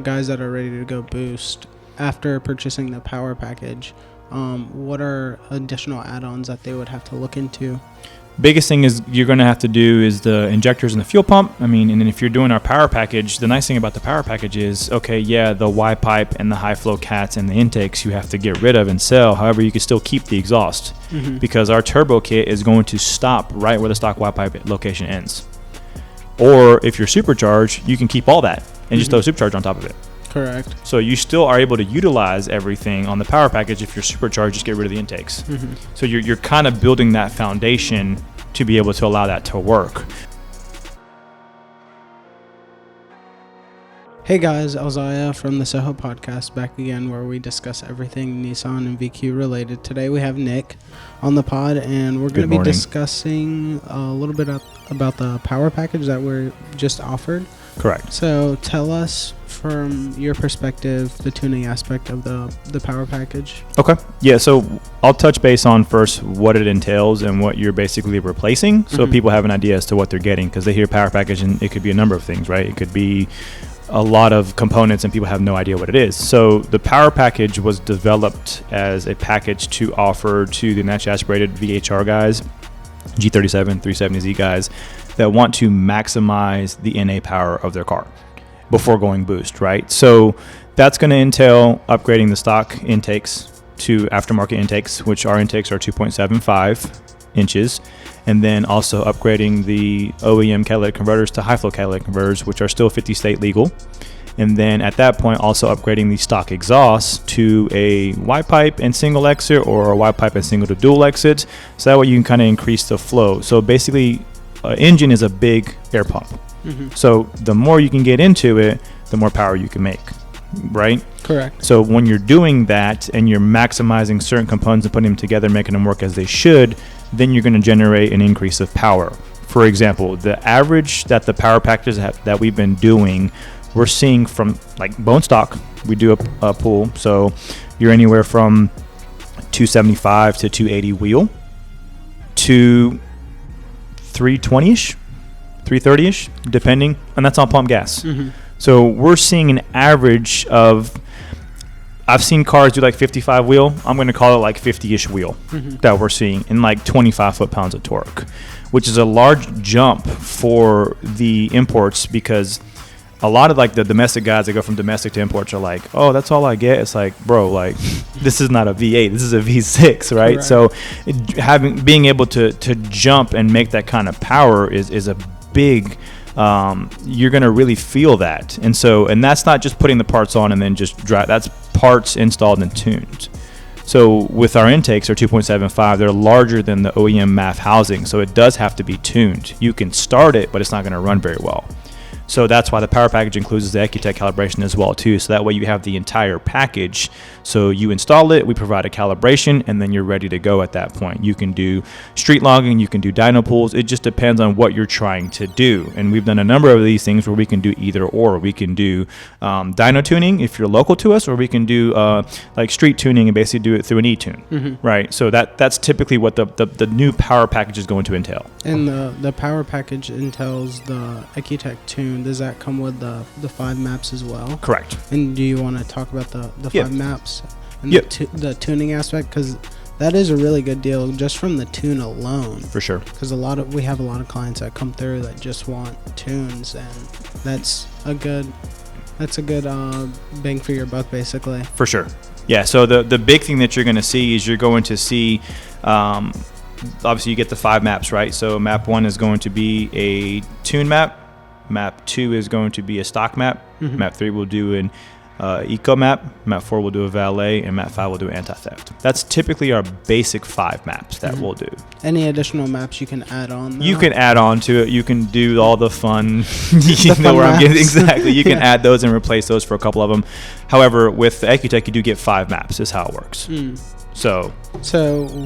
guys that are ready to go boost, after purchasing the power package, what are additional add-ons that they would have to look into? Biggest thing is you're going to have to do is the injectors and the fuel pump. I mean, and then if you're doing our power package, the nice thing about the power package is, okay, yeah, the Y pipe and the high flow cats and the intakes you have to get rid of and sell. However, you can still keep the exhaust because our turbo kit is going to stop right where the stock Y pipe location ends. Or if you're supercharged, you can keep all that and just throw a supercharger on top of it. Correct. So you still are able to utilize everything on the power package. If you're supercharged, just get rid of the intakes. So you're kind of building that foundation to be able to allow that to work. Hey guys, Elzaya from the Soho podcast back again, where we discuss everything Nissan and VQ related. Today we have Nick on the pod, and we're going to be discussing a little bit about the power package that we're just offered. Correct. So tell us, from your perspective, the tuning aspect of the power package. Okay. Yeah, so I'll touch base on first what it entails and what you're basically replacing, so people have an idea as to what they're getting, because they hear power package and it could be a number of things, right? It could be a lot of components and people have no idea what it is. So the power package was developed as a package to offer to the naturally aspirated VHR guys, G37, 370Z guys, that want to maximize the NA power of their car before going boost, right? So that's going to entail upgrading the stock intakes to aftermarket intakes, which our intakes are 2.75 inches, and then also upgrading the OEM catalytic converters to high flow catalytic converters, which are still 50 state legal. And then at that point, also upgrading the stock exhaust to a Y pipe and single exit, or a Y pipe and single to dual exit. So that way you can kind of increase the flow. So basically, engine is a big air pump. So the more you can get into it, the more power you can make, right? Correct. So when you're doing that and you're maximizing certain components and putting them together, making them work as they should, then you're going to generate an increase of power. For example, the average that the power packages that we've been doing, we're seeing from like bone stock, we do a pull. So you're anywhere from 275 to 280 wheel to 320-ish. 330-ish, depending, and that's on pump gas. So we're seeing an average of, I've seen cars do like 55 wheel. I'm going to call it like 50-ish wheel that we're seeing in like 25 foot-pounds of torque, which is a large jump for the imports, because a lot of like the domestic guys that go from domestic to imports are like, oh, that's all I get. It's like, bro, like this is not a V8, this is a V6, right? Correct. So being able to jump and make that kind of power is a big, you're going to really feel that. And that's not just putting the parts on and then just drive. That's parts installed and tuned. So with our intakes, our 2.75, they're larger than the OEM MAF housing. So it does have to be tuned. You can start it, but it's not going to run very well. So that's why the power package includes the Ecutech calibration as well too. So that way you have the entire package. So you install it, we provide a calibration, and then you're ready to go at that point. You can do street logging, you can do dyno pulls. It just depends on what you're trying to do. And we've done a number of these things where we can do either or. We can do dyno tuning if you're local to us, or we can do like street tuning and basically do it through an e-tune, right? So that's typically what the new power package is going to entail. And the power package entails the Ecutech tune. Does that come with the 5 maps as well? Correct. And do you want to talk about the 5 maps and the tuning aspect? Because that is a really good deal just from the tune alone. For sure. Because we have a lot of clients that come through that just want tunes, and that's a good bang for your buck, basically. For sure. Yeah. So the big thing that you're going to see is you're going to see. Obviously, you get the 5 maps, right? So map 1 is going to be a tune map. Map 2 is going to be a stock map. Map 3 will do an eco map. Map 4 will do a valet, and map 5 will do anti-theft. That's typically our basic 5 maps that we'll do. Any additional maps you can add on, though? You can add on to it. You can do all the fun. You know where I'm getting exactly. You can add those and replace those for a couple of them. However, with the Ecutech, you do get 5 maps. Is how it works. So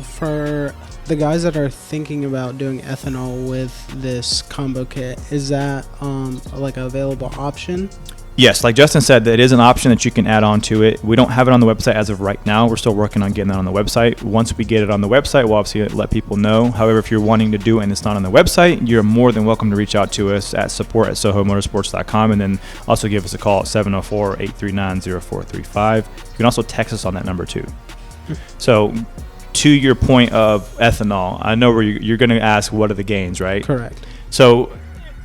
for the guys that are thinking about doing ethanol with this combo kit, is that like an available option? Yes, like Justin said, that is an option that you can add on to it. We don't have it on the website as of right now. We're still working on getting that on the website. Once we get it on the website, we'll obviously let people know. However, if you're wanting to do it and it's not on the website, you're more than welcome to reach out to us at support@sohomotorsports.com, and then also give us a call at 704-839-0435. You can also text us on that number too. So to your point of ethanol, I know where you're going to ask, what are the gains, right? Correct. So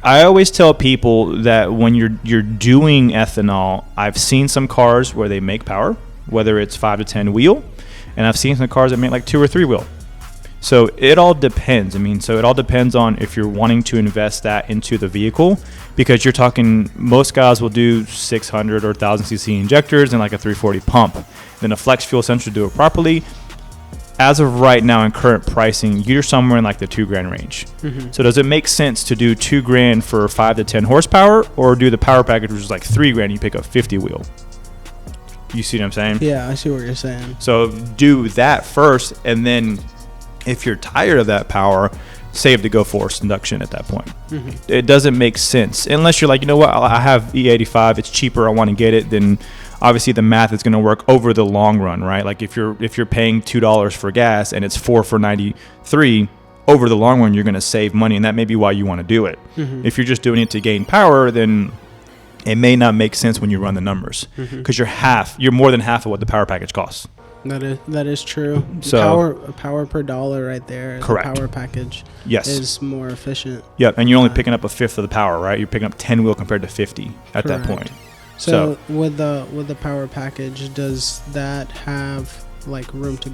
I always tell people that when you're doing ethanol, I've seen some cars where they make power, whether it's 5 to 10 wheel, and I've seen some cars that make like 2 or 3 wheel. So it all depends. It all depends on if you're wanting to invest that into the vehicle, because you're talking, most guys will do 600 or 1000 cc injectors and like a 340 pump. Then a flex fuel sensor do it properly. As of right now in current pricing, you're somewhere in like the $2,000 range. Mm-hmm. So does it make sense to do $2,000 for 5 to 10 horsepower, or do the power package, which is like $3,000, and you pick up 50 wheel? You see what I'm saying? Yeah, I see what you're saying. So do that first, and then if you're tired of that power, save the go force induction at that point. Mm-hmm. It doesn't make sense unless you're like, you know what, I have E85, it's cheaper, I want to get it. Then obviously the math is going to work over the long run, right? Like if you're paying $2 for gas and it's 4 for 93, over the long run you're going to save money, and that may be why you want to do it. Mm-hmm. If you're just doing it to gain power, then it may not make sense when you run the numbers, because you're more than half of what the power package costs. That is true. So power per dollar right there. Correct. The power package is more efficient. Yep, and you're only picking up a fifth of the power, right? You're picking up 10 wheel compared to 50 at that point. So with the power package, does that have like room to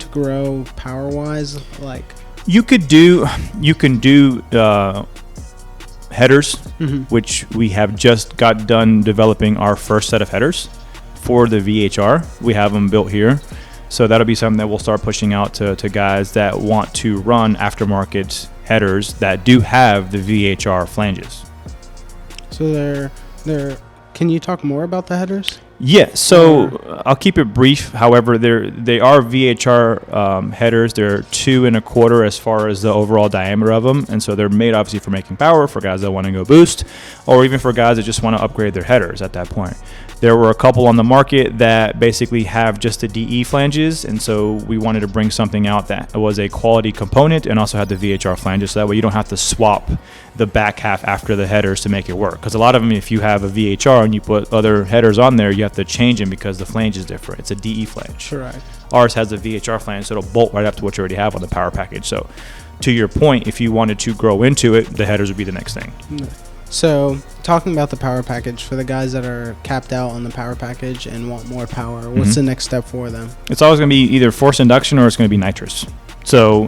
grow power wise? Like you can do headers, which we have just got done developing our first set of headers for the VHR. We have them built here, so that'll be something that we'll start pushing out to guys that want to run aftermarket headers that do have the VHR flanges. So they're can you talk more about the headers? Yeah, so I'll keep it brief. However, they are VHR headers. They're 2 1/4 as far as the overall diameter of them, and so they're made obviously for making power for guys that want to go boost, or even for guys that just want to upgrade their headers at that point. There were a couple on the market that basically have just the DE flanges, and so we wanted to bring something out that was a quality component and also had the VHR flanges, so that way you don't have to swap the back half after the headers to make it work. Because a lot of them, if you have a VHR and you put other headers on there, you have to change them because the flange is different. It's a DE flange. Correct. Ours has a VHR flange, so it'll bolt right up to what you already have on the power package. So to your point, if you wanted to grow into it, the headers would be the next thing. So talking about the power package, for the guys that are capped out on the power package and want more power, what's the next step for them? It's always going to be either forced induction or it's going to be nitrous. So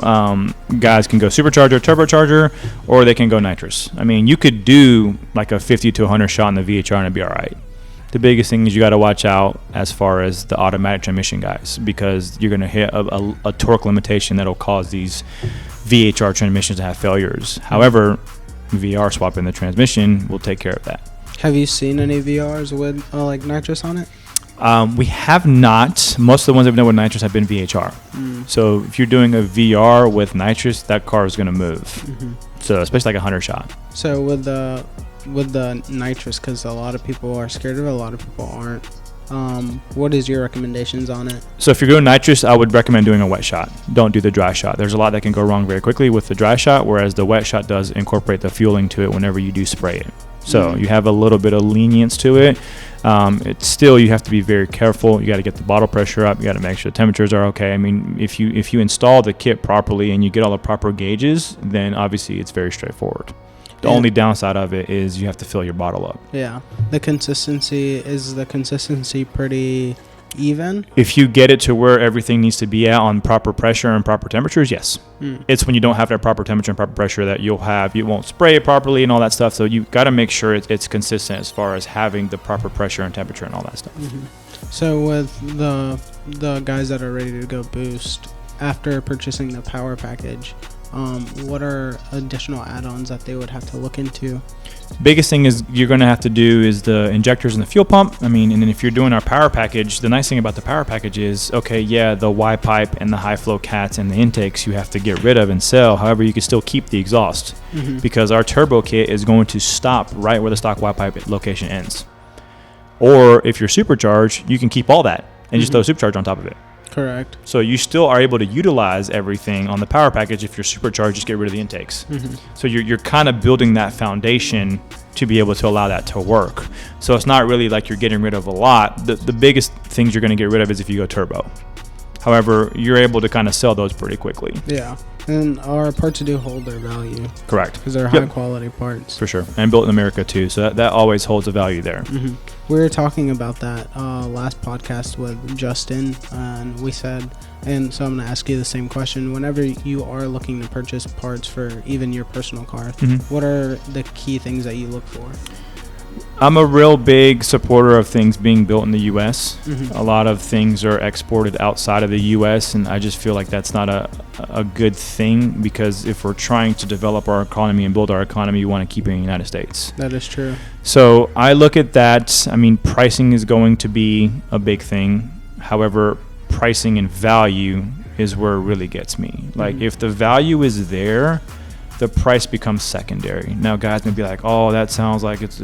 guys can go supercharger, turbocharger, or they can go nitrous. You could do like a 50 to 100 shot in the VHR and it'd be all right. The biggest thing is you got to watch out as far as the automatic transmission guys, because you're going to hit a torque limitation that'll cause these VHR transmissions to have failures. However, VR swapping the transmission will take care of that. Have you seen any VRs with like nitrous on it? We have not. Most of the ones I've done with nitrous have been VHR. So if you're doing a VR with nitrous, that car is going to move. So especially like a 100 shot. So with the nitrous, because a lot of people are scared of it, a lot of people aren't. What is your recommendations on it? So if you're going nitrous, I would recommend doing a wet shot. Don't do the dry shot. There's a lot that can go wrong very quickly with the dry shot, whereas the wet shot does incorporate the fueling to it whenever you do spray it. So you have a little bit of lenience to it. It's still, you have to be very careful. You got to get the bottle pressure up. You got to make sure the temperatures are okay. If you install the kit properly and you get all the proper gauges, then obviously it's very straightforward. The only downside of it is you have to fill your bottle up. Yeah. Is the consistency pretty even? If you get it to where everything needs to be at on proper pressure and proper temperatures, yes. It's when you don't have that proper temperature and proper pressure that you won't spray it properly and all that stuff. So you got to make sure it's consistent as far as having the proper pressure and temperature and all that stuff. So with the guys that are ready to go boost, after purchasing the power package, what are additional add-ons that they would have to look into? Biggest thing is you're going to have to do is the injectors and the fuel pump. I mean, and then if you're doing our power package, the nice thing about the power package is, okay, yeah, the Y pipe and the high flow cats and the intakes you have to get rid of and sell. However, you can still keep the exhaust because our turbo kit is going to stop right where the stock Y pipe location ends. Or if you're supercharged, you can keep all that and just throw supercharge on top of it. Correct. So you still are able to utilize everything on the power package. If you're supercharged, just get rid of the intakes. So you're kind of building that foundation to be able to allow that to work. So it's not really like you're getting rid of a lot. The biggest things you're going to get rid of is if you go turbo. However, you're able to kind of sell those pretty quickly. Yeah. And our parts do hold their value. Correct. Because they're high quality parts. For sure. And built in America too. So that always holds a value there. We were talking about that last podcast with Justin, and we said, and so I'm going to ask you the same question. Whenever you are looking to purchase parts for even your personal car, what are the key things that you look for? I'm a real big supporter of things being built in the U.S. A lot of things are exported outside of the U.S., and I just feel like that's not a good thing, because if we're trying to develop our economy and build our economy, we want to keep it in the United States. That is true. So I look at that. I mean, pricing is going to be a big thing. However, pricing and value is where it really gets me. Like, if the value is there, the price becomes secondary. Now, guys may be like, oh, that sounds like it's...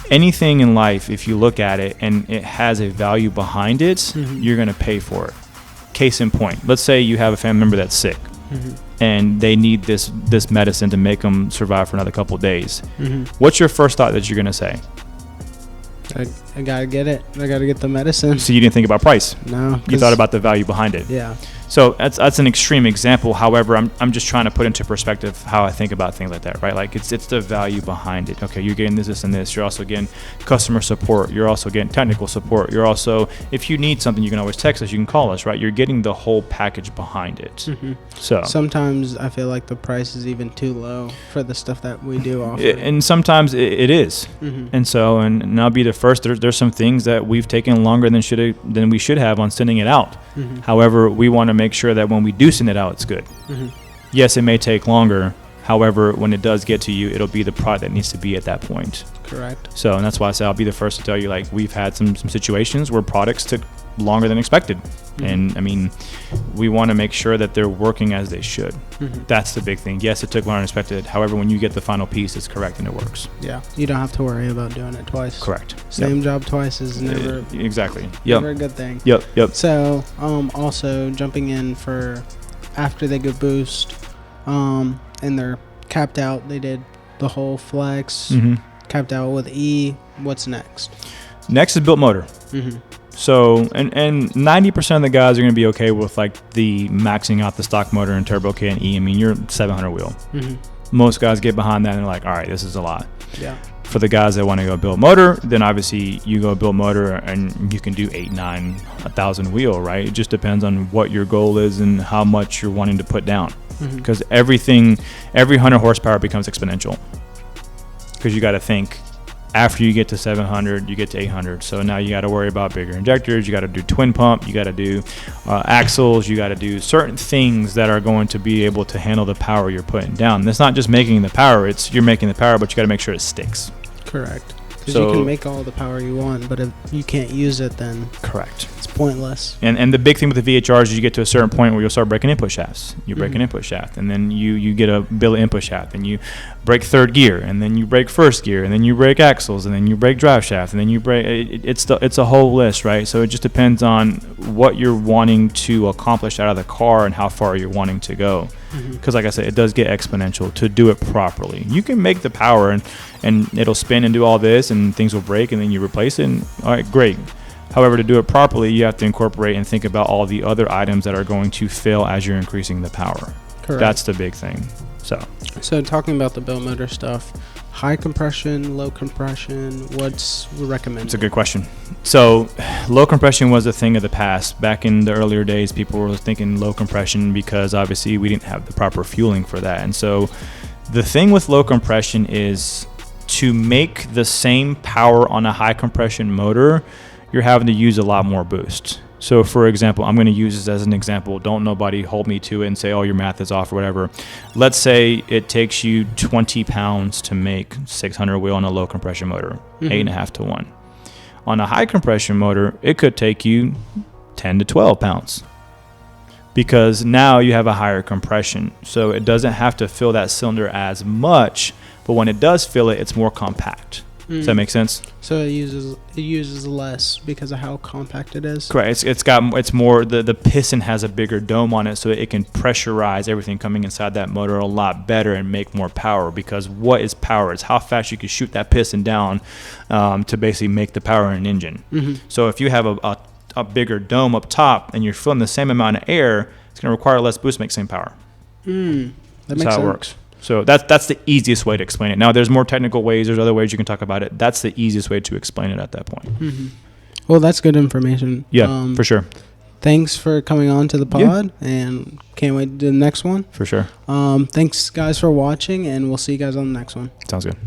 Anything in life, if you look at it and it has a value behind it, you're going to pay for it. Case in point, let's say you have a family member that's sick and they need this medicine to make them survive for another couple of days. What's your first thought that you're going to say? I got to get it. I got to get the medicine. So you didn't think about price? No. You thought about the value behind it? Yeah. So that's an extreme example. However, I'm just trying to put into perspective how I think about things like that, right? Like it's the value behind it. Okay, you're getting this, and this. You're also getting customer support. You're also getting technical support. You're also, if you need something, you can always text us. You can call us, right? You're getting the whole package behind it. So sometimes I feel like the price is even too low for the stuff that we do offer. And sometimes it is. And so, and I'll be the first. There's some things that we've taken longer than we should have on sending it out. However, we want to make sure that when we do send it out, it's good. Yes, it may take longer. However, when it does get to you, it'll be the product that needs to be at that point. Correct. So, and that's why I say I'll be the first to tell you, like, we've had some situations where products took longer than expected. And I mean, we want to make sure that they're working as they should. That's the big thing. Yes, it took longer than expected. However, when you get the final piece, it's correct and it works. Yeah. You don't have to worry about doing it twice. Correct. Same job twice is never exactly. Never a good thing. Yep. So, also jumping in for after they go boost, and they're capped out. They did the whole flex, capped out with E. What's next? Next is built motor. So, and 90% of the guys are going to be okay with like the maxing out the stock motor and turbo kit and E. I mean, you're 700 wheel. Most guys get behind that and they're like, all right, this is a lot. Yeah. For the guys that want to go build motor, then obviously you go build motor and you can do 8,000, 1,000 wheel, right? It just depends on what your goal is and how much you're wanting to put down. Because every 100 horsepower becomes exponential. Because you got to think, after you get to 700, you get to 800. So now you got to worry about bigger injectors. You got to do twin pump. You got to do axles. You got to do certain things that are going to be able to handle the power you're putting down. That's not just making the power. It's you're making the power, but you got to make sure it sticks. Correct. Because you can make all the power you want, but if you can't use it, then correct, it's pointless. And the big thing with the VHRs is you get to a certain point where you'll start breaking input shafts. You break an input shaft, and then you get a billet input shaft, and you break third gear, and then you break first gear, and then you break axles, and then you break drive shaft, and then you break. It's a whole list, right? So it just depends on what you're wanting to accomplish out of the car and how far you're wanting to go. Because like I said, it does get exponential to do it properly. You can make the power and it'll spin and do all this and things will break and then you replace it and all right, great. However, to do it properly, you have to incorporate and think about all the other items that are going to fail as you're increasing the power. Correct. That's the big thing. So talking about the built motor stuff, high compression, low compression, what's recommended? It's a good question. So low compression was a thing of the past. Back in the earlier days, people were thinking low compression because obviously we didn't have the proper fueling for that. And so the thing with low compression is to make the same power on a high compression motor, you're having to use a lot more boost. So, for example, I'm going to use this as an example. Don't nobody hold me to it and say, oh, your math is off or whatever. Let's say it takes you 20 pounds to make 600 wheel on a low compression motor, 8.5 to 1. On a high compression motor, it could take you 10 to 12 pounds because now you have a higher compression. So it doesn't have to fill that cylinder as much, but when it does fill it, it's more compact. Does that make sense? So it uses less because of how compact it is. Correct. It's more the piston has a bigger dome on it, so it can pressurize everything coming inside that motor a lot better and make more power. Because what is power? It's how fast you can shoot that piston down to basically make the power in an engine. So if you have a bigger dome up top and you're filling the same amount of air, it's going to require less boost to make the same power. That's how it works. So that's the easiest way to explain it. Now, there's more technical ways. There's other ways you can talk about it. That's the easiest way to explain it at that point. Well, that's good information. Yeah, for sure. Thanks for coming on to the pod, and can't wait to do the next one. For sure. Thanks, guys, for watching, and we'll see you guys on the next one. Sounds good.